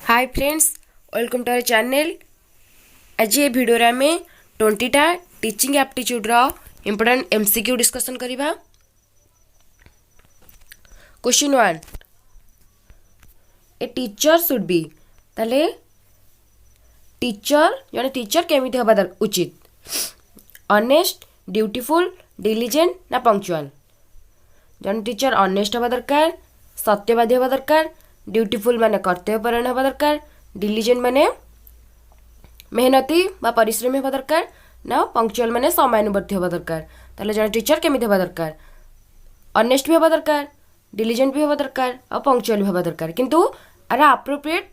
Hi friends, welcome to our channel. आज ये video रे आमे 20टा टीचिंग एप्टीट्यूड रो इंपोर्टेंट एमसीक्यू डिस्कशन करिबा। Question 1, a teacher should be. ताले टीचर जने टीचर केमिति हबा उचित? ऑनेस्ट, ड्यूटीफुल, डिलिजेंट ना पंक्चुअल? जने टीचर ऑनेस्ट हबा दरकार, सत्यवादी हबा दरकार, ड्यूटीफुल माने कर्तव्यपरायण हबा दरकार, डिलिजेंट माने मेहनती बा परिश्रमी हबा दरकार ना पंक्चुअल माने समयानुवर्ती हबा दरकार। ताले जने टीचर केमिति हबा दरकार? ऑनेस्ट भी हबा दरकार, डिलिजेंट भी हबा दरकार और पंक्चुअल भी हबा दरकार। किंतु आर एप्रोप्रिएट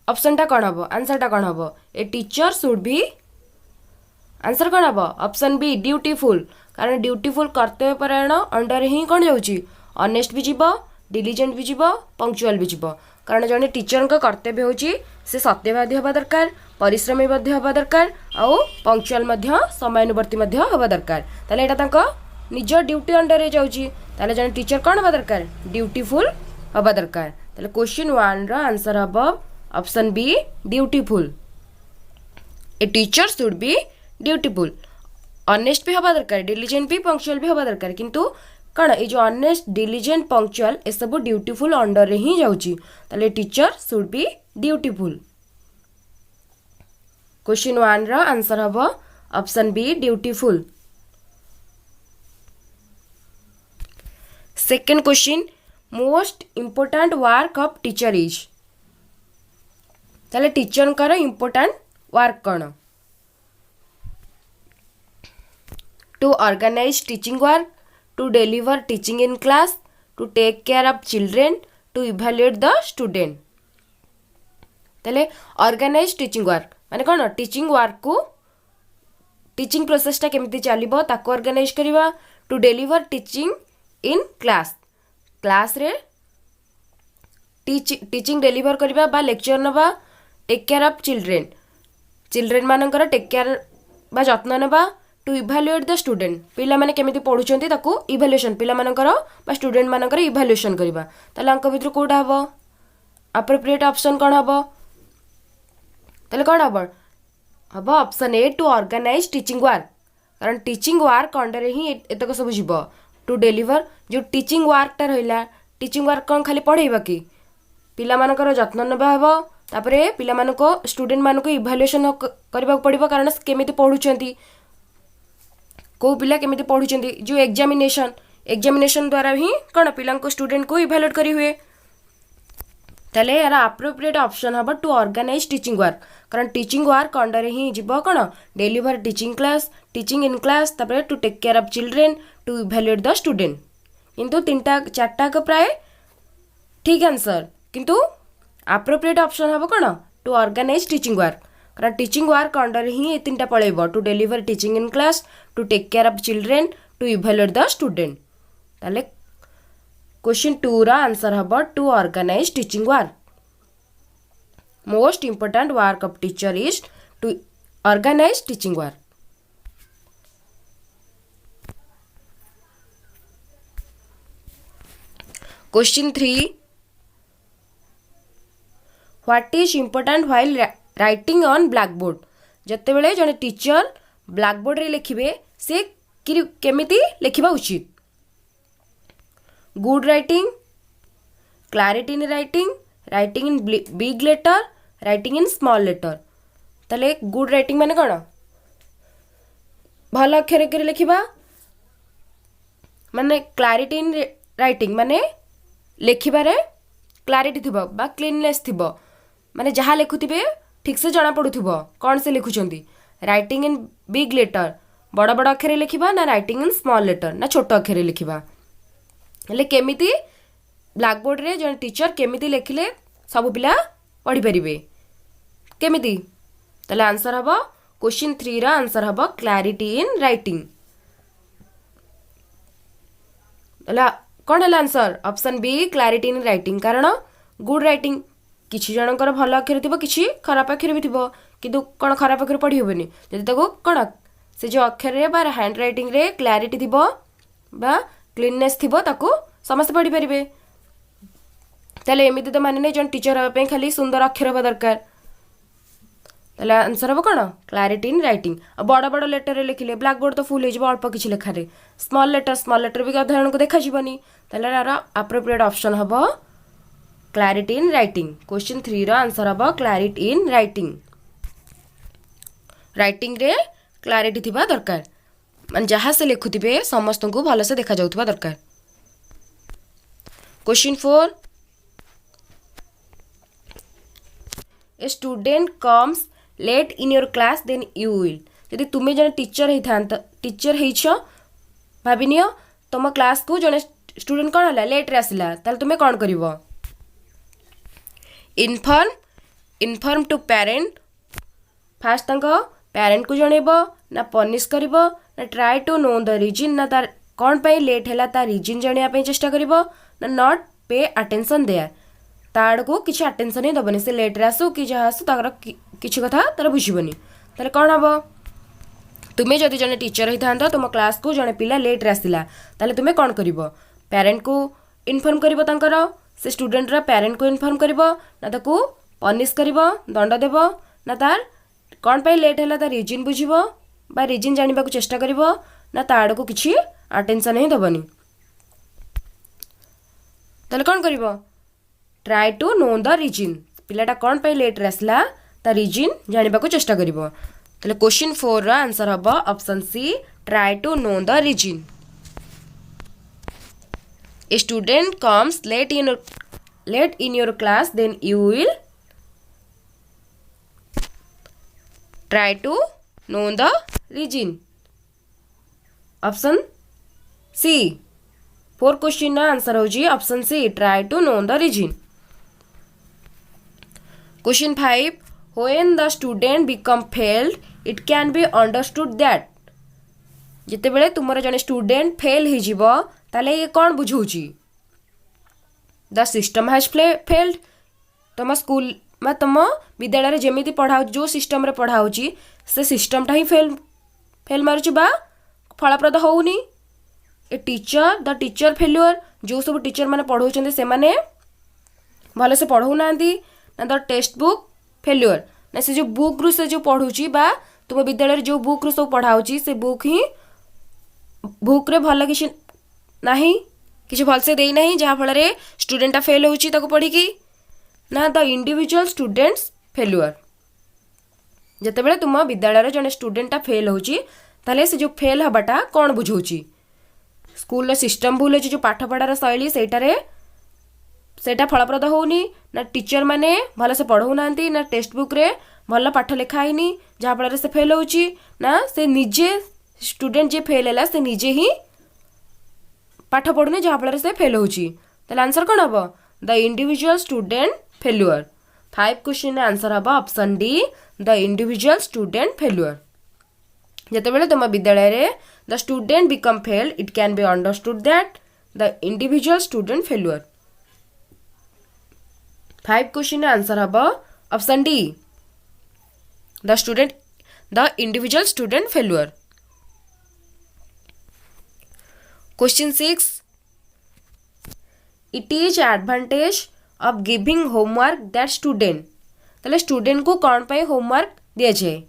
ऑप्शन टा कोन हबो? आंसर टा कोन हबो? A teacher should be. Answer कोन हबो? Option B, dutiful. कारण ड्यूटीफुल कर्तव्यपरायण अंडर ही कोन जाउची? ऑनेस्ट भी जीवो, डिलिजेंट भी जीवो, पंक्चुअल भी जीवो। कारण जने टीचर का कर्तव्य होची से सत्यवादी हबा दरकार, परिश्रमी मध्य हबा दरकार और पंक्चुअल मध्य समयानुवर्ती मध्य हबा दरकार। ताले एटा तांको निज ड्यूटी अंडर रे जाउची। ताले जने टीचर कोन हबा दरकार? ड्यूटीफुल हबा दरकार। ताले क्वेश्चन 1 रो आंसर हबो option B, dutiful. A teacher should be dutiful. Honest भी हबा दरकार, डिलिजेंट भी, पंक्चुअल भी हबा दरकार। किंतु कण ए जो ऑनेस्ट, डिलिजेंट, पंक्चुअल ए सब ड्यूटीफुल अंडर रे ही जाउची। ताले teacher should be dutiful. Question 1 रो आंसर हबो option B, dutiful. Second question, most important work of teacher is. ताले टीचर कर इंपोर्टेंट वर्क कौन? To organise teaching work, to deliver teaching in class, to take care of children, to evaluate the student. ताले organise teaching work माने कौन? Teaching work को, teaching process टा केमिति चलिबो ताको ऑर्गेनाइज करिबा। To deliver teaching in class, class रे टीचिंग डेलीवर करिबा बा लेक्चर नबा। Take care of children, children मानकर टेक केयर बा जत्न नबा। टू इवैल्यूएट द स्टूडेंट, पिला माने केमिति पढुचंती ताको इवैल्यूएशन, पिला मानकर बा स्टूडेंट मानकर इवैल्यूएशन करिबा। ताले अंक भितर कोडा हबो? एप्रोप्रिएट ऑप्शन कोन हबो? ताले कोन हबो? हबो option A, to organise teaching work. कारण टीचिंग वर्क अंडर ही एतक सब जीवो। टू डेलीवर जो टीचिंग वर्क टा रहिला, टीचिंग वर्क कोन खाली पढेइबा कि? पिला मानकर जत्न नबा हबो। तापरे पिला मानको, स्टूडेंट मानको इवैल्यूएशन करबा पड़िबो। कारण केमिति पढुचंती, को पिला केमिति पढुचंती, जो एग्जामिनेशन द्वारा ही कोन पिला को, स्टूडेंट को इवैल्यूएट करी हुए। ताले यार एप्रोप्रिएट ऑप्शन हबो टू ऑर्गेनाइज टीचिंग वर्क। कारण टीचिंग वर्क अंडर ही जीवो कोन? Deliver teaching class, teaching in class, तापरे to take care of children, to evaluate the student. किंतु तीनटा चारटा का प्राय ठीक आंसर। किंतु एप्रोप्रिएट ऑप्शन हबो कोन? To organise teaching work. कारण टीचिंग वर्क अंडर ही ये तीनटा पळेबो। To deliver teaching in class, to take care of children, to evaluate the student. ताले क्वेश्चन 2 रा आंसर हबो to organise teaching work. Most important work of teacher is to organise teaching work. Question 3, what is important while writing on blackboard. जते बेले जने teacher blackboard रे लिखिबे से केमिति लिखिबा उचित? Good writing, clarity in writing, writing in big letter, writing in small letter. ताले good writing माने कोन? भल अक्षर के लिखिबा। माने क्लैरिटी इन राइटिंग माने लिखिबारे क्लैरिटी थिबो बा क्लीननेस थिबो। माने जहाँ लिखुथिबे ठीक से जना पड़ुथिबो कौन से लिखुचंती। राइटिंग इन बिग लेटर, बड़ बड़ अक्षर लिखिबा ना राइटिंग इन स्मॉल लेटर ना छोट अक्षर लिखिबा। हेले केमिति ब्लैकबोर्ड रे जन टीचर केमिति लिखिले सब पिला पढ़ी परिबे केमिति? ताले आंसर हबो क्वेश्चन 3 रा आंसर हबो क्लैरिटी इन राइटिंग। ताले कोन हला answer? Option B, clarity in writing. कारण गुड राइटिंग किछि जनकर भल अक्षर थिबो, किछि खराब अक्षर भी थिबो। किंतु कोन खराब अक्षर पढ़ी होबेनी जदि ताको कोन से जो अक्षर रे बा हैंड राइटिंग रे क्लैरिटी थिबो बा क्लीननेस थिबो ताको समस्त पढ़ी परिबे। ताले एमिति तो माने नहीं जन टीचर हवा खाली सुंदर अक्षर हवा दरकार ताले आंसर हम कौन क्लारिटी इन राइटिंग बड़ बड़ लेटर लिखिले ब्लैक बोर्ड तो फुल हो अल्प किसी लेखार स्मॉल लेटर भी अधा जन को देखा जीवनी ताले यार अप्रोप्रिएट ऑप्शन हम क्लारिटी इन राइटिंग क्वेश्चन 3 रो आंसर हम क्लारिटी इन राइटिंग राइटिंग रे क्लारिटी थिबा दरकार मान जहाँ से लिखुथिबे समस्त को भल से देखा जाउथबा दरकार question 4 a student comes late in your class then you will यदि तुम्हें जन टीचर भाविनिय तुम क्लास को जन स्टूडेंट कौन है लेट रे आसला ताले तुम्हें कौन करिवो इनफॉर्म टू पेरेंट फास्ट तंको पेरेंट को जनइब ना पनिश करिब ना try to know the reason ना तार कौन पाई लेट है ता रीजन जानिया पे चेष्टा करिब ना नॉट पे अटेंशन देयर ताड़ को किसी अटेंशन ही दबनी से लेट रे आसु कि जहाँ आसु तार किसी कथा तार बुझीबनी ताले कौन हम तुम्हें जदि जने टीचर होता तुम क्लास को जने पिला लेट रे आसिला ताले तुम्हें कौन करिब पेरेंट को इनफॉर्म करिब तांकर से स्टूडेंट रा पेरेंट को इनफॉर्म करिब ना ताकू पनिश करिब दंड देब ना तार कौन पाई लेट है तार रीजन बुझीब बा रीजन जानिबा को चेष्टा करिब ना ताड़ को किसी अटेंशन ही दबनी ताले कौन करिब try to know the reason पिलाटा कौन पाई लेट रे आसला ता रीजन जानिबा को चेष्टा करिब ताले क्वेश्चन 4 रा आंसर हबो option C try to know the reason a student comes late in your class then you will try to know the reason option C 4 question ना आंसर होजी option C try to know the reason question 5 when the student become failed it can be understood that जिते बेले तुमर जने student fail हो जिवो ताले ये कौन बुझौची द सिस्टम हैज फेल्ड तुम स्कूल में तुम विद्यालय रे जेमिति पढ़ाउ जो सिस्टम रे पढ़ाउची से सिस्टमटा ही फेल मारुची बा फलप्रद होउनी a teacher the teacher failure जो सब टीचर माने पढ़ाउछन्ते से माने भले से पढ़ाउ नांदी ना द टेक्स्ट बुक फेल्युअर ना से जो बुक रु से जो पढ़ुची बा तुम विद्यालय रे जो बुक रु सब पढ़ाउची से बुक ही बुक रे भल किछि नाही किछि भल से देई नाही जहा फल रे स्टूडेंटा फेल होउची ताको पढ़ी की ना द इंडिविजुअल स्टूडेंट्स फेल्युअर जते बेले तुम विद्यालय रे जने स्टूडेंटा फेल होउची ताले से जो फेल हबाटा कौन बुझौची स्कूल सिस्टम भूल जो पाठ पढ़ार शैली सेटा फलप्रद होनी ना टीचर माने भल से पढ़ाऊ ना ना टेक्स्ट बुक रे भल पाठ लिखाईनी जहाँ फल से फेल होची ना से निजे स्टूडेंट जे फेल है से निजे ही पाठ पढ़ुनी जहाँ फल से फेल होची ताले आंसर कौन हम the individual student failure 5 question answer हम option D the individual student failure जिते बेले तुम विद्यालय रे the student become failed it can be understood that the individual student failure 5 question answer हम option D the individual student failure question 6 it is advantage of giving homework that student ताले student को कौन पाई homework दिया जाए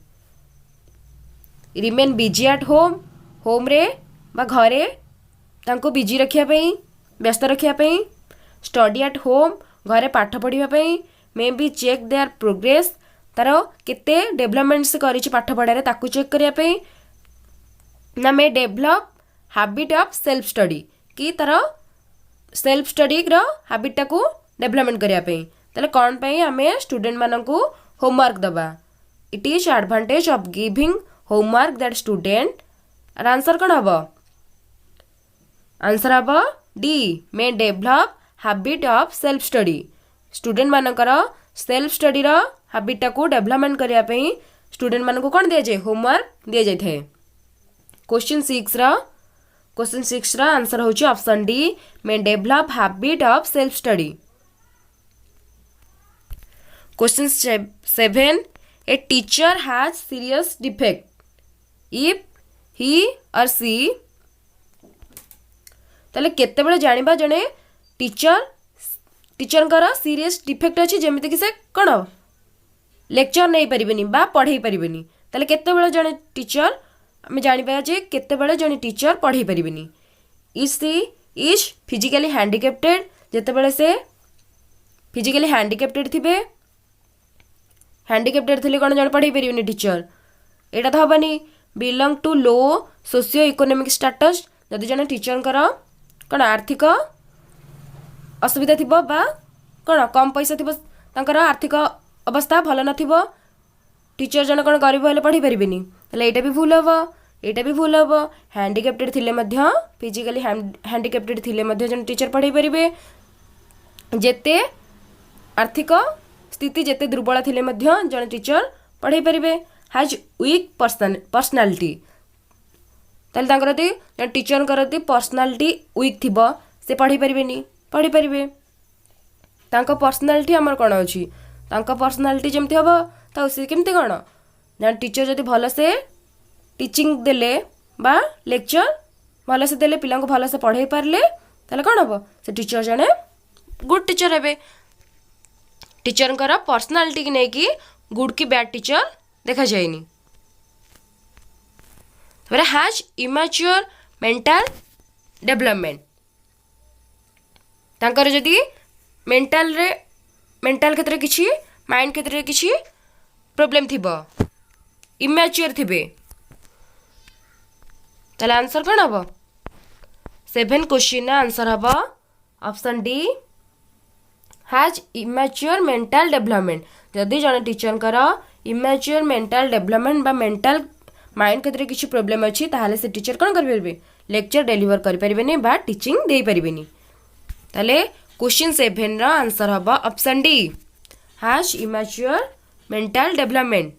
remain busy at home रे बा घरे तांको बिजी रखिया पई व्यस्त रखिया पई स्टडी एट होम घरे पाठ पढ़िया पई may be check their progress तार केते डेवलपमेंट से करिछि पाठ पढ़ारे ताकू चेक करिया पई ना may develop habit of self study कि तार सेल्फ स्टडी रो हैबिट टाकू डेवलपमेंट करिया पई ताले कौन पई हमें स्टूडेंट माननकू होमवर्क दबा it is advantage of giving homework that student answer कौन हम आंसर हम D may develop habit of self study student मानकर सेल्फ स्टडी रो हैबिट टाकू डेवलपमेंट करिया पई स्टूडेंट माननकू कौन दिया जाए होमवर्क दिया जाय थे क्वेश्चन 6 रा आंसर होची option D may develop habit of self study question 7 a teacher has serious defect if he और सी ताले केते बेले जानिबा जने टीचर टीचर सीरीयस डिफेक्ट अच्छी जमीक से कौन लेक्चर नहीं पारे बा पढ़े पारे ताले केतेबेले जड़े टीचर आम जापर जे केतेबेले जड़े टीचर पढ़े पारे इज सी इज फिजिकली हैंडिकेप्टेड जितेबले से फिजिकली हैंडिकेप्टेड थे हैंडिकेप्टेड थे कौन जड़े पढ़े पारे टीचर एटा तो हेनी belong to low socio economic status जदि जड़े टीचर कौन आर्थिक असुविधा थी बा कौन कम पैसा थी आर्थिक अवस्था भल न टीचर जन कौन गरीब हेल्ले पढ़ी पारे यहाँ भी भूल हम यहाँ भी भूल हम हैंडिकेप्टेड थे फिजिकली हैंडिकेप्टेड थे जन टीचर पढ़े पारे जेते आर्थिक स्थिति जेते दुर्बल थे जन टीचर पढ़े पारे हैज वीक पर्सनालिटी ताले जन टीचर पर्सनालिटी वीक थी से पढ़ी पारे पर्सनालिटी आमर कौन अच्छी पर्सनालिटी जमती हम तो सी केमती कौन जन टीचर जदि भल से टीचिंग देले बा लेक्चर भल से देले पिला भल से पढ़े पारे ताले कौन हम से टीचर जड़े गुड टीचर हे टीचर पर्सनालिटी की नहीं गुड की बैड टीचर देखा जाएनी हैज इमैच्योर मेंटल डेवलपमेंट तांकर जदि मेंटल क्षेत्र किसी माइंड क्षेत्र किसी प्रॉब्लम थी इमैच्योर थे ताले आंसर कौन हम 7 क्वेश्चन आंसर हम option D has immature mental development जदि जन टीचर इमैच्योर मेंटल डेवलपमेंट बा मेंटल माइंड क्षेत्र किसी प्रॉब्लम अच्छी ताहले से टीचर कौन करें लेक्चर डेलीवर करें बा टीचिंग दे पारे ताले क्वेश्चन 7 आंसर हम option D has immature mental development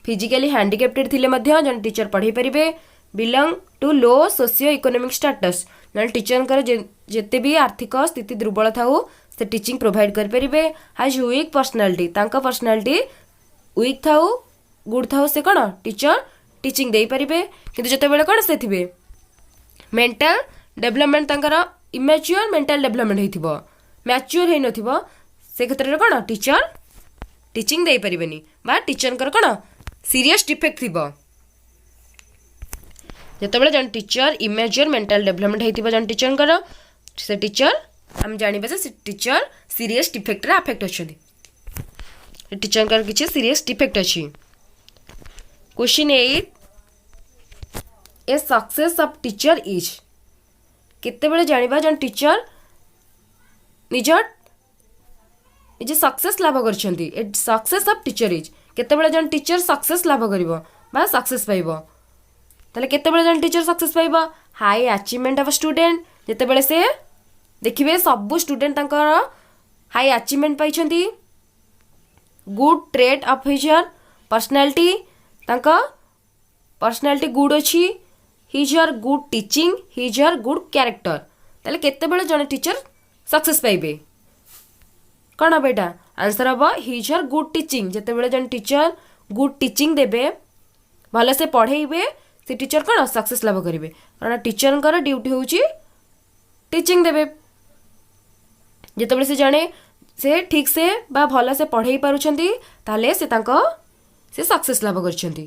physically handicapped थे जन टीचर पढ़े पारे belong to low socio economic status जन टीचर जिते भी आर्थिक स्थिति दुर्बल था से टीचिंग प्रोवाइड करें has weak personality personality weak था गुड था से कौन टीचर टीचिंग दे पारे किंतु जिते बड़े कौन से थे mental development immature mental development हो मैच्योर हो न से क्षेत्र में कौन टीचर टीचिंग दे पारे बा टीचर कौन सीरियस डिफेक्ट थी जिते जन टीचर इमैच्योर मेंटल डेवलपमेंट हो जन टीचर से टीचर आम जाना से टीचर सीरियस डिफेक्ट आफेक्ट अच्छा टीचर किसी सीरियस डिफेक्ट अच्छी question 8 a success of teacher is केतेबेले जानिबा जन टीचर निज निजे सक्सेस लाभ करछंती a success of teacher is केतेबेले जन टीचर सक्सेस लाभ करिवो बा सक्सेस पाइबो ताले केतेबेले जन टीचर सक्सेस पाइबो हाई अचीवमेंट ऑफ स्टूडेंट जेतेबेले से देखिबे सब स्टूडेंट तांकर हाई अचीवमेंट पाइछंती good trait of his her personality तांका पर्सनालिटी गुड अच्छी his her good teaching his her good character ताले केतेबेले जन टीचर सक्सेस पाइबे कौन हम यहाँ आंसर हम हिजर गुड टीचिंग जिते जन टीचर गुड टीचिंग देबे भल से पढ़ेबे से टीचर कौन सक्सेस लाभ करेंगे कारण टीचर ड्यूटी हूँ टीचिंग देबे जिते से जड़े से ठीक से बा भल से पढ़े पारुछंती ताले से सक्सेस लाभ कर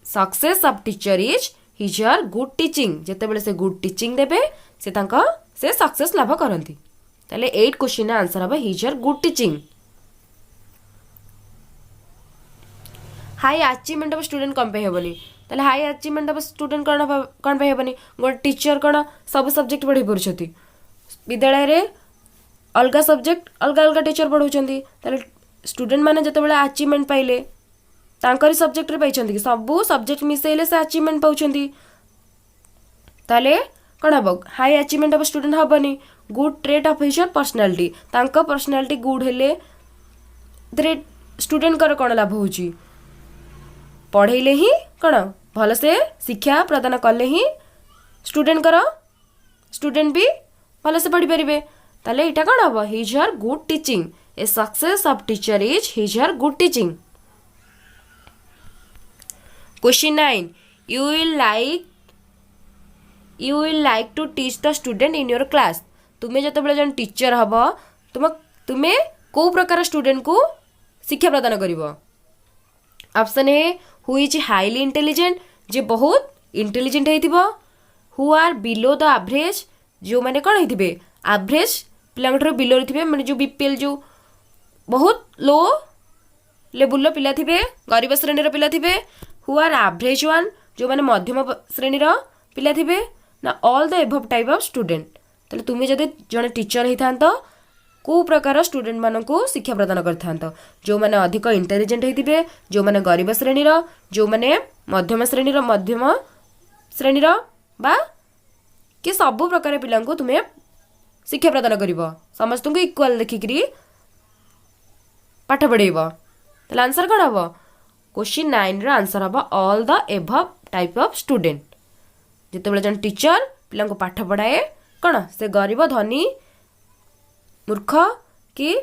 success of teacher is his her good teaching जिते से गुड टीचिंग देबे से सक्सेस लाभ करती ताले 8 क्वेश्चन आंसर हम his her good teaching high achievement of student कम पे हेबनी ताले हाई अचीवमेंट ऑफ स्टूडेंट कौन पे हेबनी गोटे टीचर कौन सब सब्जेक्ट पढ़ी पारुछंती विद्यालय रे अलग सब्जेक्ट अलग अलग टीचर पढ़ाउछंती ताले स्टूडेंट माने जते अचीवमेंट पाइले तांकरी सब्जेक्ट रे पाइछंती सब सब्जेक्ट मिसेले से अचीवमेंट पाउछंती ताले कौन हम हाई अचीवमेंट ऑफ स्टूडेंट हेबनी good trait of his her personality personality good हेले स्टूडेंट कौन लाभ हो पढ़ेले ही कौन भल से शिक्षा प्रदान कले ही स्टूडेंट भी भल से पढ़ी पारे ताले इटा कौन हम his her good teaching a success of teacher is his her good teaching question 9 you will like to teach the student in your class तुम्हें जितेबाला जन टीचर हम तुम्हें कौ प्रकार स्टूडेंट को शिक्षा प्रदान कर। Option A who is highly intelligent जे बहुत इंटेलिजेंट होइथिबो। Who are below the average जो माने कौन होइथिबे एवरेज पिलांठर बिलो रे माने जो बीपीएल जो बहुत लो लेवल पिला थिबे गरीब श्रेणी पिला थिबे। हु आर एवरेज वन जो माने मध्यम श्रेणी पिला थिबे ना all the above type of student. ताले तुम्हें जदि जने टीचर होइथांत को प्रकार स्टूडेंट मानक शिक्षा प्रदान कर जो मैंने अधिक इंटेलिजेंट होते जो मैंने गरीब श्रेणी जो मैंने मध्यम श्रेणी बा कि सबु प्रकार पिला तुम्हें शिक्षा प्रदान कर समस्त को इक्वाल देखिक पाठ पढ़ेब। तो आंसर कौन हम क्वेश्चन 9 आंसर हम all the above type of student. जिते जन टीचर पिला पाठ पढ़ाए कौन से गरीब धनी मूर्ख कि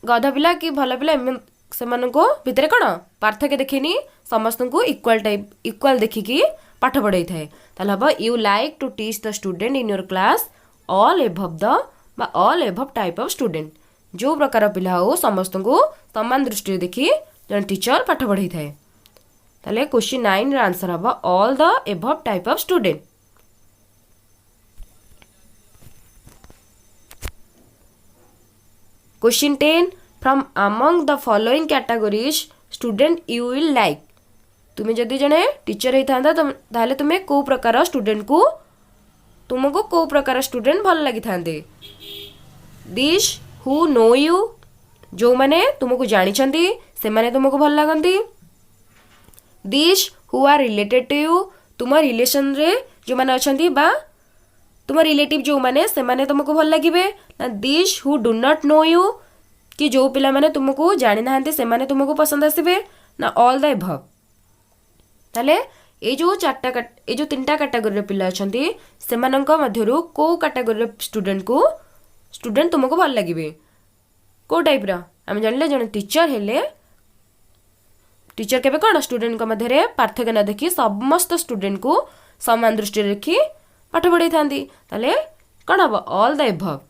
गध पिला कि भल पिला से भितर कौन पार्थक्य देखनी समस्त को इक्वाल देखिकी पाठ पढ़ाई थाए। हम you like to teach the student in your class all above the बा all above type of student जो प्रकार पिला हो समस्त को समान दृष्टि देखी जन टीचर पाठ पढ़ाई थाए। ताले क्वेश्चन 9 आंसर हम all the above type of student. Question 10 from among the following categories student you will like। तुम्हें जदि जने टीचर होता ताहले तुम्हें को प्रकार स्टूडेंट को तुमको को प्रकार स्टूडेंट भल लगी थांदे। दिस हु नो यू जो माने तुमको जानी छंती से माने तुमको भल लगंती। This who are related to you तुम रिलेशन रे जो माने अछंती बा तुम रिलेटिव जो माने से माने तुमको भल लगिबे ना। This who do not know you कि जो पिला माने तुमको जानि नाहंते से माने तुमको पसंद आसीबे ना ऑल द एबव। ताले ए जो तीनटा कैटेगरी रे पिला अछंती से मानक मध्यरु को कैटेगरी रे स्टूडेंट तुमको भल लगिबे को टाइप रा हम जानले जने टीचर हेले टीचर केबे कोन स्टूडेंट को मध्य रे पार्थक्य न देखि समस्त स्टूडेंट को समान दृष्टि रखी पाठ पढ़ाई थांती। ताले कौन हम ऑल द एबव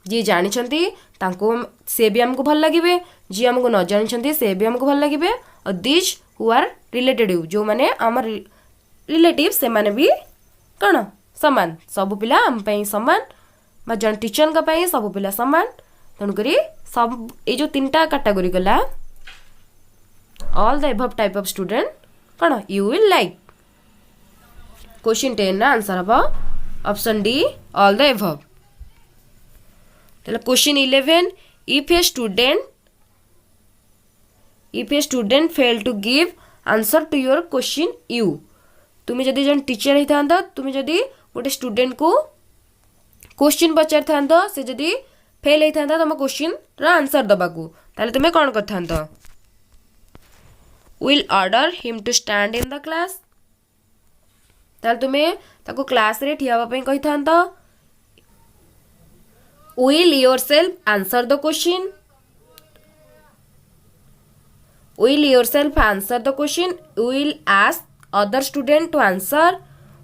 जी जानी से भी हमको भल लगे जी हमको न जानी से भी हमको भल लगे और this who are related you जो माने आम रिलेटिव से माने भी कौन सामान सब पिला आम सामान बा जन टीचर का सब पिला सामान तेणुक सब ये जो तीनटा कैटेगरी गला all the above type of student कौन you will like. Question 10 answer हम option D all the above. Question 11 if a student fail to give answer to your question you तुम्हें जदि जन टीचर होता तुम्हें जदि गोटे स्टूडेंट को क्वेश्चन पचार था से जदि फेल होता तुम क्वेश्चन आंसर दबाकू ताले तुम्हें कौन करता will order him to stand in the class ताले तुम्हें ताको क्लास रे ठिया होबा पई कहि थांता। Will yourself answer the question? Will yourself answer the question? Will ask other student to answer?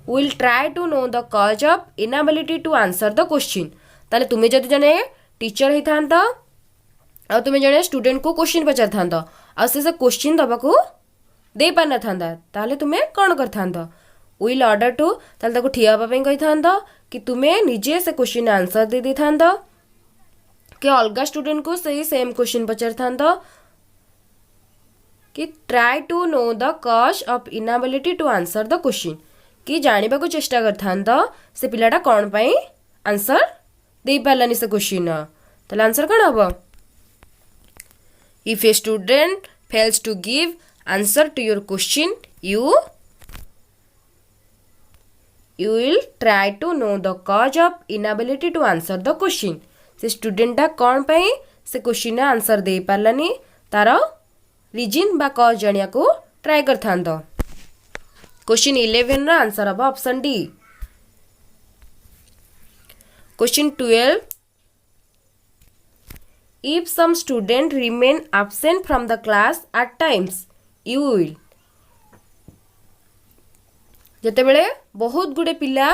Will try to know the cause of inability to answer the question? ताले तुम्हें जदि जने टीचर ही थांता और तुम्हें जने स्टूडेंट को क्वेश्चन पचार थांता और से क्वेश्चन दबाको दे पार न थांता ताले तुम्हें कौन कर थांता विल ऑर्डर टू ताले ताको ठिया होबा पई कहि थांता कि तुम्हें निजे से क्वेश्चन आंसर दे दी थांता कि अलगा स्टूडेंट को सही सेम क्वेश्चन पचार थांता कि try to know the cause of inability to answer the question कि जानिबा को चेष्टा कर थांता से पिलाटा कौन पई आंसर दे पारलानी से क्वेश्चन ताले आंसर कौन हबो if a student fails to give answer to your question you will try to know the cause of inability to answer the question से स्टूडेंटा कौन पे से क्वेश्चन आंसर दे पारलानी तार रीजन बा कॉज जानिया को ट्राई कर थांतो। क्वेश्चन 11 रा आंसर हम option D. Question 12 if some student remain absent from the class at times you will जेते बेले बहुत गुडे पिला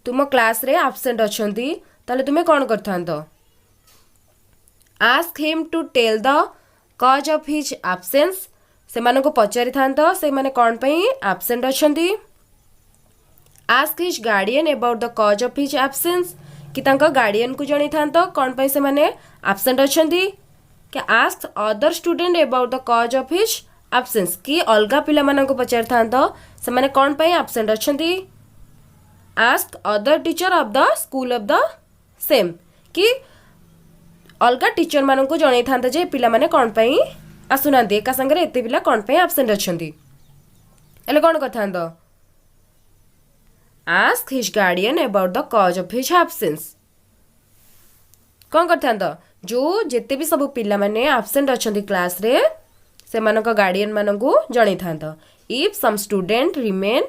तुम क्लास रे एब्सेंट अछंती ताले तुमे कोन करथांत ask him to tell the cause of his absence से माने को पचारि थांत से माने कोन पई एब्सेंट अछंती ask his guardian about the cause of his absence कि तांका गार्डियन को जणी थांत कोन पई से माने एब्सेंट अछंती कि ask other student about the cause of his absence कि अलगा पिला माने को पचारि थांत से माने कोन पई एब्सेंट अछंती ask other teacher of the school of the same कि अलगा टीचर मानन को जणै थांत जे पिला माने कोन पई आसुनांती एका संगे एते पिला कोन पई एब्सेंट अछंती एले कोन करथांत ask his guardian about the cause of his absence कोन करथांत जो जेते भी सब पिला माने एब्सेंट अछंती क्लास रे से मानक गार्डियन मानन को जणै थांत if some student remain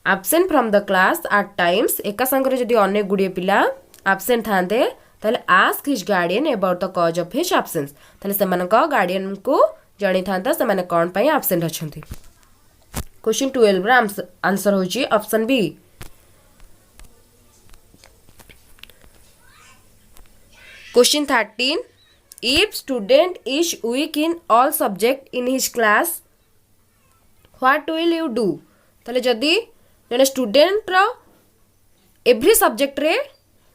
absent from the class at times एका संगे जदि अनेक गुडिए पिला एब्सेंट थांते ताले ask his guardian about the cause of his absence ताले से मानक गार्डियन को जणै थांता से माने कोन पई एब्सेंट अछंती क्वेश्चन 12 रा आंसर होची option B question 13 if student is weak in all subject in his class what will you do ताले जदि जने स्टूडेंट रो एवरी सब्जेक्ट रे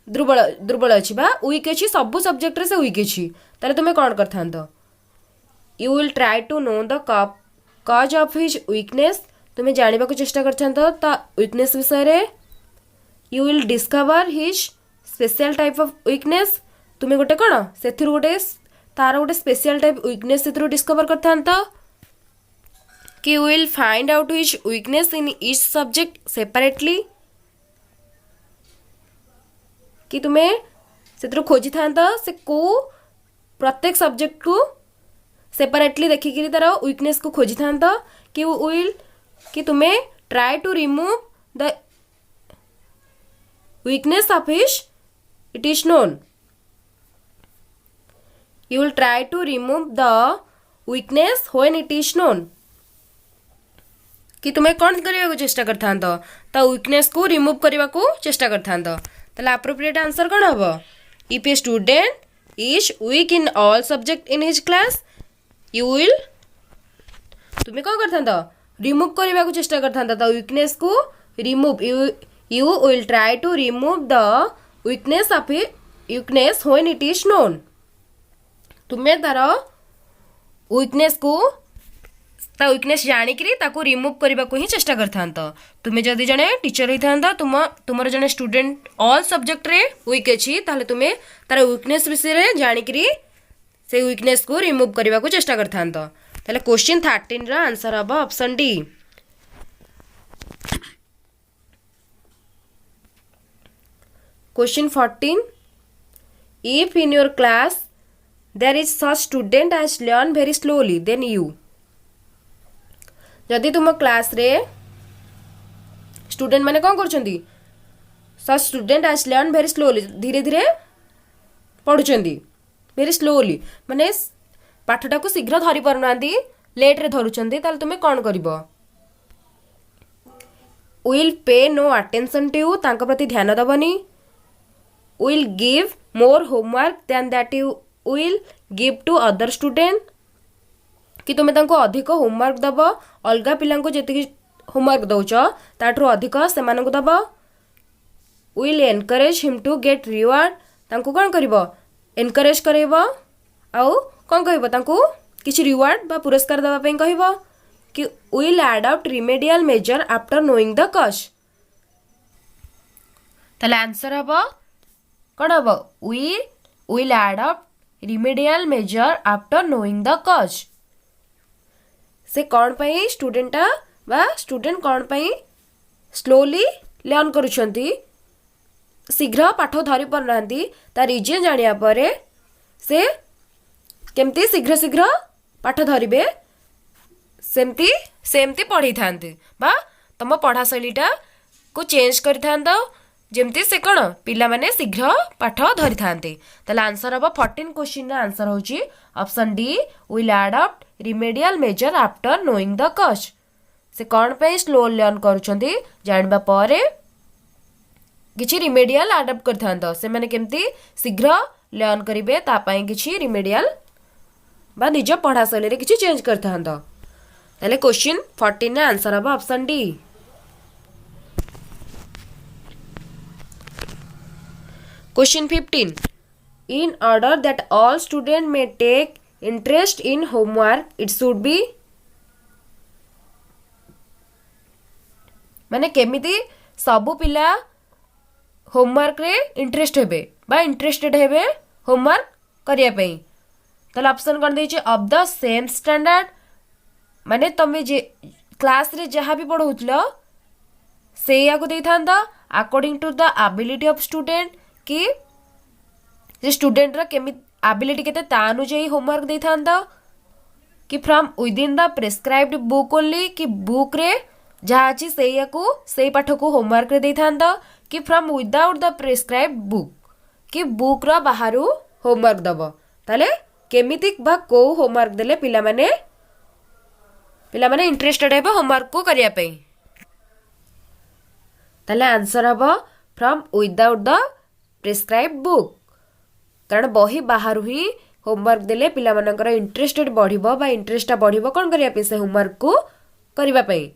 दुर्बल दुर्बल अछि बा वीक अछि सब सब्जेक्ट रे से वीक अछि ताले तुमे कोन करथांत you will try to know the cause of his weakness तुमे जानिबा को चेष्टा करथांत ता वीकनेस विषय रे you will discover his special type of weakness तुमे गोटे कोन सेथिरु गोटे तार गोटे स्पेशल टाइप वीकनेस सेथिरु डिस्कवर करथांत कि you will find out his weakness in each subject separately कि तुमे सेथिरु खोजी थांत से को प्रत्येक सब्जेक्ट को सेपरेटली देखिकी तार वीकनेस को खोजी थांत कि विल कि तुमे try to remove the weakness of his it is known you will try to remove the weakness when it is known कि तुमे कौन करने को चेष्टा करथांत ता वीकनेस को रिमूव करने को चेष्टा करथांत ताले एप्रोप्रिएट आंसर कौन हम if a student is weak in all subject in his class you will तुमे कौन करथांत रिमूव करने को चेष्टा करथांत ता वीकनेस को remove you will try to remove the weakness of weakness when it is known तुमे तार वीकनेस को ता वीकनेस जानिकरी ताको रिमूव करने को ही चेष्टा करथांत तुमे जदि जने टीचर होइथांत तुमर जने स्टूडेंट ऑल सब्जेक्ट रे वीक अछि ताले तुमे तार वीकनेस विषय रे जानिकरी से वीकनेस को रिमूव करने को चेष्टा करथांत ताले क्वेश्चन 13 रा आंसर हबो option D question 14 if in your class there is such student as learn very slowly then you जदि तुम क्लास रे स्टूडेंट माने कौन करछंती such student as learn very slowly धीरे धीरे पढ़ुचंती वेरी स्लोली माने पाठटा को शीघ्र धरि परनांती लेट रे धरुचंती ताल तुमे कोन करबो will pay no attention to you तांका प्रति ध्यान दबनी will give more homework then that you will give to other student कि तुमे तांको अधिक होमवर्क दब अलगा पिलांको को जेतिकी होमवर्क दउच ताठरो अधिक सेमानको दब will encourage him to get reward तांको कोन करबो एनकरेज करबो आउ कोन कहबो तांको किछि रिवार्ड बा पुरस्कार दबा पई कहबो कि will adopt remedial measure after knowing the cause ताले आंसर हबो कोन हबो will adopt remedial measure after knowing the cause से कौन पाई स्टूडेंटा बा स्टूडेंट कौन पाई स्लोली लर्न करुछंती शीघ्र पाठ धरी परनांती ता रीजन जानिया परे से केमती शीघ्र शीघ्र पाठ धरिबे सेमती सेमती पढ़ी थांते बा तम पढ़ा शैलीटा को चेंज करि थांतो जेमती से कौन पिला माने शीघ्र पाठ धरी थांते ताले आंसर हबो 14 क्वेश्चन रा आंसर होची option D will adopt remedial measure after knowing the cause से कौन पे स्लो लर्न करुछंती जानबा परे किछि रिमेडियल अडॉप्ट करथांत से माने केमती शीघ्र लर्न करिवे ता पई किछि रिमेडियल बा निज पढ़ा शैली रे किछि चेंज करथांत ताले क्वेश्चन 14 रे आंसर हबो option D question 15 in order that all students may take interest in homework it should be माने केमिति सबु पिला होमवर्क रे इंटरेस्ट हेबे बा इंटरेस्टेड हेबे होमवर्क करिया पई तले ऑप्शन कर देछि ऑफ द सेम स्टैंडर्ड माने तमे जे क्लास रे जहा भी पढौतलो सेया को देथांदा according to the ability of student कि जे स्टूडेंट रा केमि एबिलिटी केते ता अनुଯାୟୀ होमवर्क देथांदा कि from within the prescribed book only कि बुक रे जहा अछि सेया को सेई पाठ को होमवर्क रे देथांदा कि from without the prescribed book कि बुक रा बाहरु होमवर्क दबो ताले केमिति बा को होमवर्क देले पिला माने इंटरेस्टेड हेबे होमवर्क को करिया पई ताले आंसर हबो from without the prescribed book कारण बही बाहर ही होमवर्क देले पिला मानकर इंटरेस्टेड बढ़िबो बा इंटरेस्टा बढ़िबो कोन करिया पे से होमवर्क को करिबा पई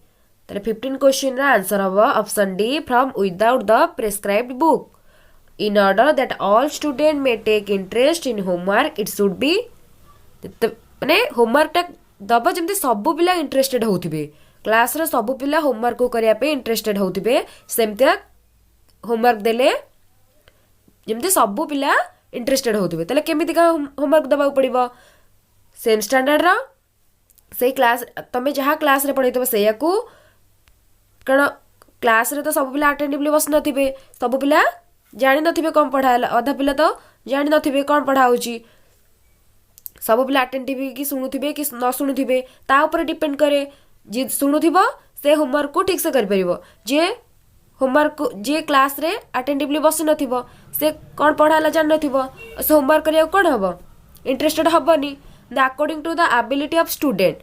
तले 15 क्वेश्चन रा आंसर हबो option D from without the prescribed book in order that all student may take interest in homework it should be माने होमवर्क टा दबो जेमते सब पिला इंटरेस्टेड होथिबे क्लास रे सब पिला होमवर्क को करिया पे इंटरेस्टेड होथिबे सेमते होमवर्क देले जेमते सब पिला इंटरेस्टेड होथिबे तले केमिति का होमवर्क दबाउ पड़िबो सेम स्टैंडर्ड रा से क्लास तमे जहा क्लास रे पढैतबो सेया को कण क्लास रे तो सब पिला अटेंटिवली बस नथिबे सब पिला जानि नथिबे कोन पढाला आधा पिला तो जानि नथिबे कोन पढाउची सब पिला अटेंटिव की सुनुथिबे कि न सुनुथिबे ता ऊपर डिपेंड करे जे सुनुथिबो से होमवर्क को ठीक से कर परिबो जे होमवर्क जे क्लास रे अटेंटिवली बस नथिबो से कोन पढाला जान नथिबो से होमवर्क करिया कोन हबो इंटरेस्टेड हबनी the according to the ability of student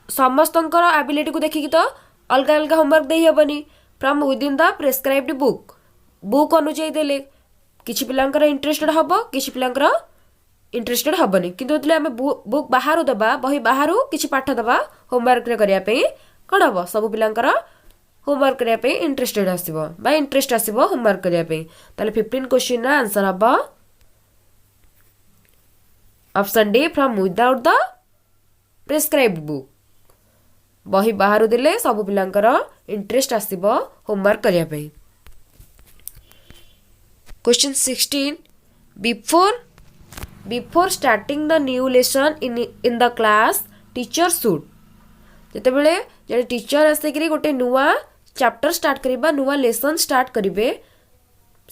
समस्तंकर एबिलिटी को देखि तो अलगा अलगा होमवर्क देई हबनी from within the prescribed book अनुଯାୟୀ देले किछि पिलांकर इंटरेस्टेड हबो किछि पिलांकर इंटरेस्टेड हबनी किंतु तले हमें बुक बाहरु दबा बही बाहरु किछि पाठ दबा होमवर्क रे करिया पे कोन हबो सब पिलांकर होमवर्क करिया पे इंटरेस्टेड आसीबो बा इंटरेस्ट आसीबो होमवर्क करिया पे ताले 15 क्वेश्चन रा आंसर हबो option D from without the prescribed book बही बाहरु देले सब पिलांकर इंटरेस्ट आसीबो होमवर्क करिया पे question 16 before starting the new lesson in the class teacher should जते बेले जे टीचर आसे कि गोटे नुवा चैप्टर स्टार्ट करिबा नुवा लेसन स्टार्ट करिवे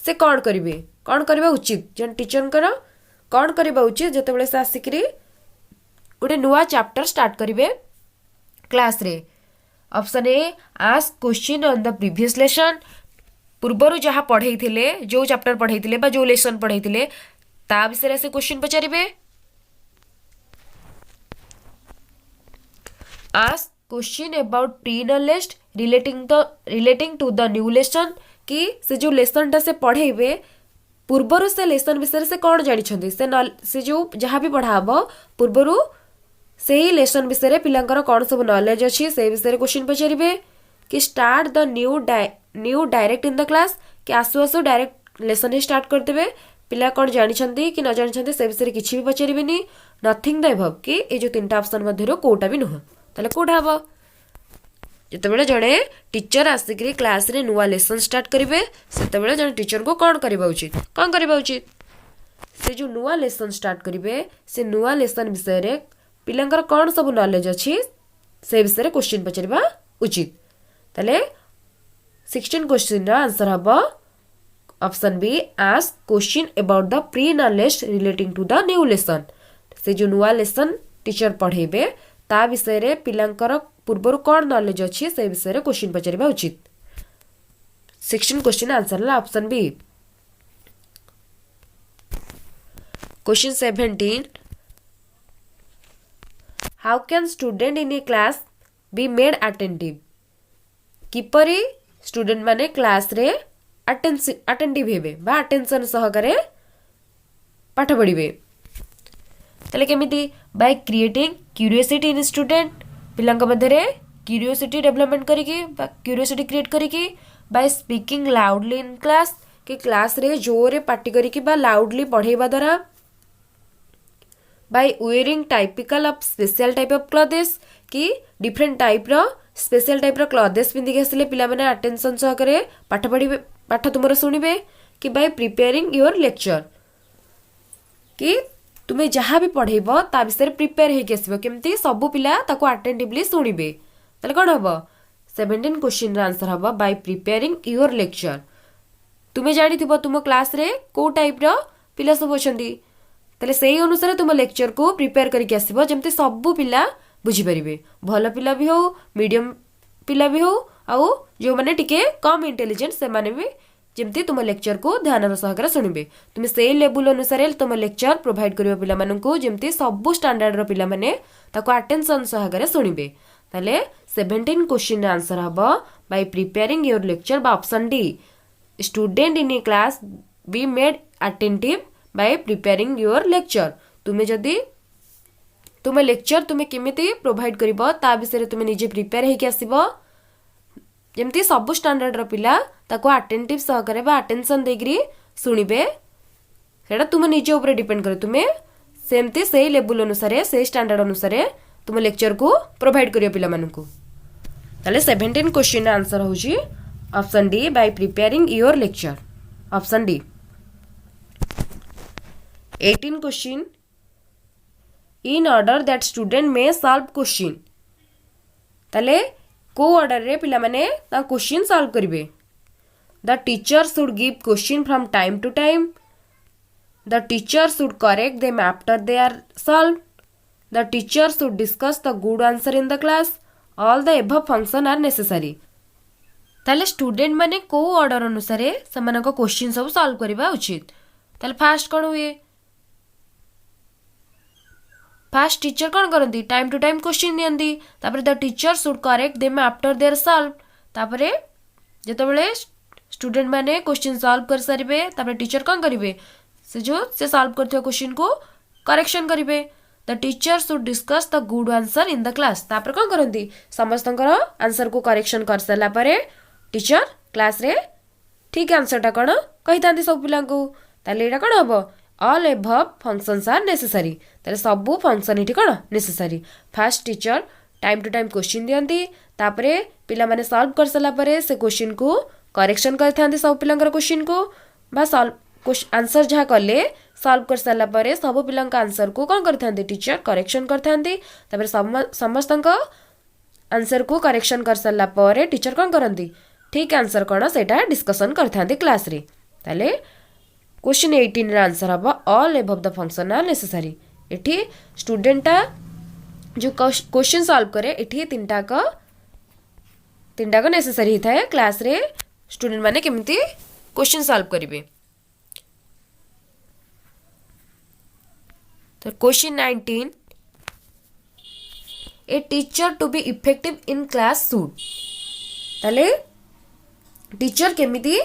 से कोन करबा उचित जन टीचर कर कोन करबा उचित जते बेले से आसिकरी गोटे नुवा चैप्टर स्टार्ट करिवे क्लास रे option A ask question on the previous lesson पूर्वरु जहा पढैथिले जो चैप्टर पढैथिले बा जो लेसन पढैथिले ता विषय से क्वेश्चन पचारिबे ask question about pre knowledge relating to the new lesson कि से जो लेसन टा से पढैबे पूर्वरु से लेसन विषय से कोन जानि छथि से जो जहा भी पढाबो पूर्वरु से ही लेसन विषय पिलांकर कोन सब नॉलेज अछि से विषय क्वेश्चन पचारिबे कि start the new direct in the class कि आसु आसु डायरेक्ट लेसन ही स्टार्ट कर देबे पिला कोन जानि छथि कि न जानि छथि से विषय किछि भी पचारिबेनी नथिंग द अबव कि ए जो तीनटा ऑप्शन मध्यरो कोटा भी नह ताले कोठा हबो जते बेले जणे टीचर आसिकरी क्लास रे नुवा लेसन स्टार्ट करिवे सेते बेले जणे टीचर को कोन करबा उचित से जो नुवा लेसन स्टार्ट करिवे से नुवा लेसन विषय रे पिलांकर कोन सब नॉलेज अछि से विषय रे क्वेश्चन पचारिबा उचित ताले 16 क्वेश्चन रा आंसर हबो option B ask question about the pre knowledge relating to the new lesson से जो नुवा लेसन टीचर पढेबे ता विषय रे पिलांकर पूर्वरु कोन नॉलेज अछि से विषय रे क्वेश्चन पचारिबा उचित 16 क्वेश्चन आंसर ला option B question 17 how can student in a class be made attentive किपरि स्टूडेंट माने क्लास रे अटेंटिव हेबे बा अटेंशन सहकारे पाठ पढ़िबे। ताले केमिति by creating curiosity in student पिलांक मध्यरे क्यूरियोसिटी डेवलपमेंट करिकी बा क्यूरियोसिटी क्रिएट करिकी by speaking loudly in class कि क्लास रे जोरे पार्टी करिकी बा लाउडली पढ़ेबा द्वारा by wearing typical of special type of clothes कि डिफरेंट टाइप रो स्पेशल टाइप रो क्लॉथेस पिंदी के आसले पिला माने अटेंशन सहकारे पाठ पढ़िबे पाठ तुमरा सुनिबे कि बाय प्रिपेयरिंग योर लेक्चर कि तुम्हें जहाँ भी पढ़ेब ता विषय प्रिपेयर होके आसब केमती सब पिला ताको अटेंटिवली सुनिबे। ताले कौन हम 17 क्वेश्चन आंसर हम बाय प्रिपेयरिंग योर लेक्चर। तुम्हें जानी तुम क्लास रे को टाइप रो पिला सब अछंती ताले सेही अनुसार तुम लेक्चर को प्रिपेयर करके आसब जेमती सब पिला बुझी परिबे भल पिला भी हो मीडियम पिला भी हो आउ जो माने टिके कम इंटेलिजेंट से माने भी जेमती तुम लेक्चर को ध्यान सहकार शुणिबे तुम्हें से लेवल अनुसार तुम लेक्चर प्रोवाइड करियो पिला माननकु जेमती सब स्टैंडर्ड रो पिला माने ताको अटेंशन सहकार शुणिबे। ताले 17 क्वेश्चन आंसर हबो बाय प्रिपेयरिंग योर लेक्चर बा option dear student in a class be made attentive bye preparing your lecture. तुम्हें जदी तुम्हें लेक्चर तुम्हें केमिति प्रोवाइड करिवो ता विषय तुम्हें निजे प्रिपेयर हेकि आसीबो जेमती सब स्टैंडर्ड रो पिला ताको अटेंटिव सहकारे बा अटेंशन देकरी सुनिबे सेटा तुम निजे ऊपर डिपेंड करे तुम्हें सेमती से लेवल अनुसार से स्टैंडर्ड अनुसार तुम लेक्चर को प्रोवाइड करियो पिला मानकु। ताले 17 क्वेश्चन आंसर होची option D by preparing your lecture option D. 18 question in order that student may solve question ताले को ऑर्डर रे पिला माने ता क्वेश्चन सॉल्व करिवे। The teacher should give question from time to time the teacher should correct them after they are solve the teacher should discuss the good answer in the class all the above function are necessary. ताले student माने को order अनुसार समान question सब solve करबा उचित। ताले fast कोन हुए फास्ट टीचर कौन करती टाइम टू टाइम क्वेश्चन दियंती तापर the teacher should correct them after their solve तापरे जेतबेले स्टूडेंट माने क्वेश्चन सॉल्व कर सारिबे तापर टीचर कौन करिवे से सॉल्व करथियो क्वेश्चन को करेक्शन करिवे। The teacher should discuss the good answer in the class तापर कौन करती समस्तंकर आंसर को करेक्शन कर साला परे टीचर क्लास रे ठीक आंसरटा कौन कहितांती सब पिला को ताले एटा कौन हबो all above functions are necessary ताले सबु फंक्शन इठी कौन necessary. Fast teacher time to time question दियंती तापरे पिला माने सॉल्व कर साला परे से क्वेश्चन को करेक्शन करथांती सब पिलांकर क्वेश्चन को बा सॉल्व आंसर जहाँ कले सॉल्व कर साला परे सब पिलांका आंसर को कौन करथांती टीचर करेक्शन करथांती तापरे समस्तंक आंसर को करेक्शन कर साला परे टीचर कौन करंती ठीक आंसर कौन सेटा डिस्कशन करथांती क्लास रे। ताले क्वेश्चन 18 आंसर हम all above the function are necessary. एठी स्टूडेंटा जो क्वेश्चन सॉल्व करे एठी तीनटा को नेसेसरी थाए क्लास रे स्टूडेंट माने केमिति क्वेश्चन सॉल्व करिवे। तो question 19 a teacher to be effective in class should ताले टीचर केमिति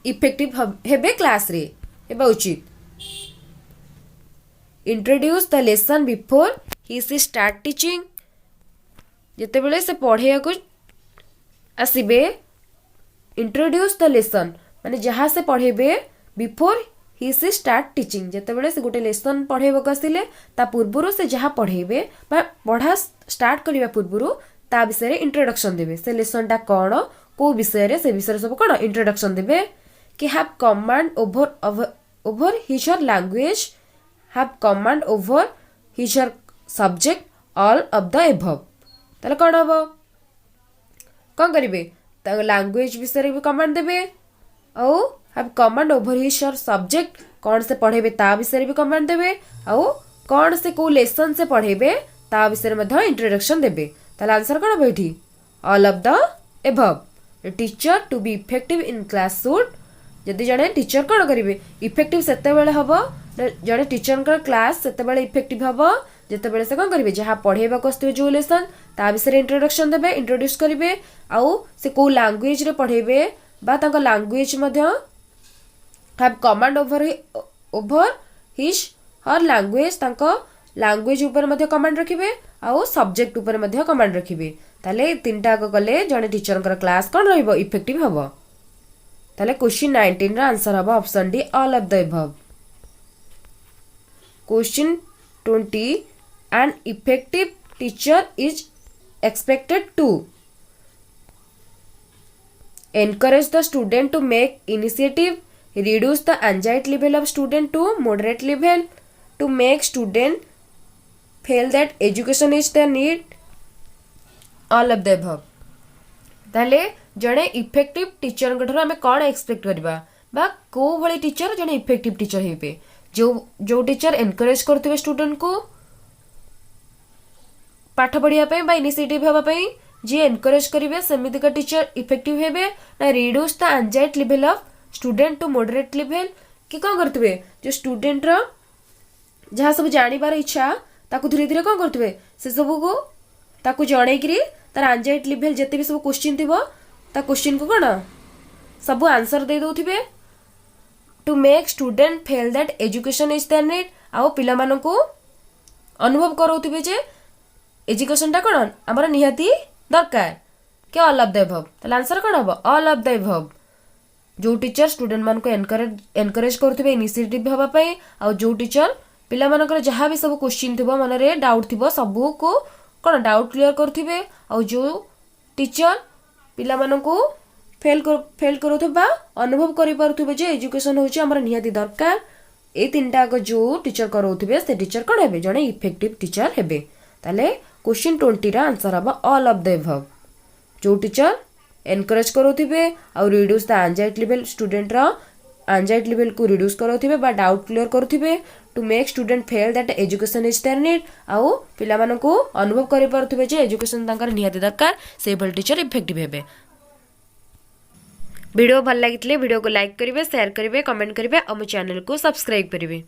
इफेक्टिव हेबे क्लास रे हेबा उचित। Introduce the lesson before he she start teaching जेते बेले से पढ़े को आसीबे इंट्रोड्यूस द लेसन माने जहाँ से पढ़ेबे before he she start teaching जेते बेले से गोटे लेसन पढ़ेबो आसिले ता पूर्वरु से जहाँ पढ़ेबे बा पढ़ा स्टार्ट करिबा पूर्वरु ता विषय रे इंट्रोडक्शन देबे से लेसन टा कोन को विषय रे से विषय सब कोन इंट्रोडक्शन देबे कि have command over his or language have command over his or subject all of the above ताले कौन हबो कौन करिवे लैंग्वेज विषय रे भी कमांड देबे औ have command over his or subject कौन से पढ़ेबे ता विषय रे भी कमांड देबे औ कौन से को लेसन से पढ़ेबे ता विषय रे मध्य इंट्रोडक्शन देबे ताले आंसर कौन हबो एठी all of the above। A teacher to be effective in class should जदि जड़े टीचर कौन करेंगे इफेक्टिव सेते बेले हबो जड़े टीचर का क्लास सेते बेले इफेक्टिव हबो जेते बेले से कौन करेंगे जहाँ पढ़ेबा को जो लेसन ता विषय इंट्रोडक्शन देबे इंट्रोड्यूस करेंगे आउ से को लैंग्वेज रे पढ़ेबे बा तांको language Madhya have command over his her language तांको लैंग्वेज ऊपर मध्य कमांड रखिबे आउ सब्जेक्ट ऊपर मध्य कमांड रखिबे ताले तीनटा आग गले जने टीचर क्लास कौन रहिबो इफेक्टिव हबो ताले क्वेश्चन 19 रा आंसर हबो option D all of the above. Question 20 an effective teacher is expected to encourage the student to make initiative, reduce the anxiety level of student to moderate level, to make student feel that education is their need, all of the above। ताले जड़े effective teacher ठार आम कौन expect करवा बा को भली teacher जड़े इफेक्टिव टीचर हेबे जो टीचर एनकरेज करथिबे स्टूडेंट को पाठ पढ़िया इनिशिएटिव हवाई जी एनकरेज करेंगे सेमिति का टीचर इफेक्टिव हेबे ना reduce the anxiety level of student to moderate level कि कौन करते जो स्टूडेंट रो जहाँ सब जानिबार इच्छा ताकू धीरे धीरे कौन करते से सब को ताकू जनईकरी तार एंजाइटी लेवल जिते भी सब क्वेश्चन थी ता क्वेश्चन को कौन सब आंसर दे दौथे to make student feel that education is their need आउ पिला मानकू अनुभव कराउथिबे जे एजुकेशन टा कौन आमर निहाती दरकार के ऑल ऑफ द अबव ताले आंसर कौन हम ऑल ऑफ द अबव। जो टीचर स्टूडेंट मान को एनकरेज करथिबे इनिशिएटिव हवा पई आ जो टीचर पिला मानकर जहाँ भी सब क्वेश्चन थिबो मन रे डाउट थिबो सबू को कौन डाउट क्लियर करथिबे आ जो टीचर पिला मानकू फेल करूथबा अनुभव करि पारुथबे जे एजुकेशन होची आमर निहाती दरकार ए तीनटा जो टीचर कराउथबे से टीचर कौन हेबे जने इफेक्टिव टीचर हेबे। ताले क्वेश्चन 20 रा आंसर हबा ऑल ऑफ द अबव। जो टीचर एनकरेज करोथिबे और reduce the anxiety level student रा एंजाइटी लेवल को रिड्यूस करोथिबे बा डाउट क्लियर करोथिबे to make student feel that education is their need आउ पिला मानकू अनुभव करि पारुथिबे जे एजुकेशन तांकर निहाती दरकार से भल टीचर इफेक्टिव हेबे। वीडियो भल लागितले वीडियो को लाइक करिवे शेयर करिवे कमेंट करिवे और मो चैनल को सब्सक्राइब करिवे।